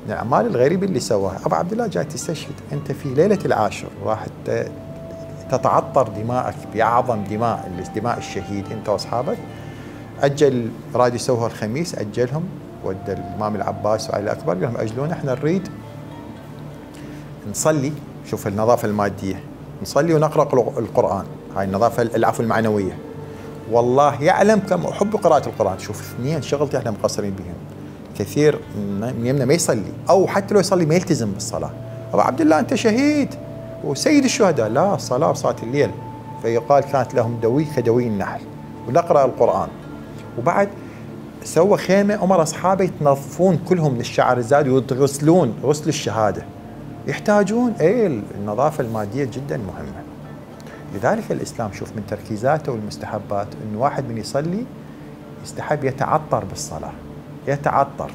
من الأعمال الغريبة اللي سواها. أبو عبد الله جاي تستشهد، أنت في ليلة العاشر راح تتعطر دماءك بأعظم دماء الشهيد أنت وأصحابك. أجل، راد يسووها الخميس، أجلهم ودى الإمام العباس وعلي الأكبر، قال لهم أجلونا، إحنا نريد نصلي. شوف النظافة المادية، نصلي ونقرأ القرآن، هاي النظافة العفو المعنوية. والله يعلم كم أحب قراءة القرآن. شوف اثنين شغلتي احنا مقصرين بهم. كثير من يمنا ما يصلي، أو حتى لو يصلي ما يلتزم بالصلاة. أبو عبد الله أنت شهيد وسيد الشهداء، لا، الصلاة وصلاة الليل. فيقال كانت لهم دوي كدوي النحل، ونقرأ القرآن. وبعد سوى خيمة، أمر أصحابه يتنظفون كلهم من الشعر الزاد ويغسلون غسل الشهادة. يحتاجون النظافة المادية جدا مهمة. لذلك الإسلام شوف من تركيزاته والمستحبات أنه واحد من يصلي يستحب يتعطر بالصلاة، يتعطر.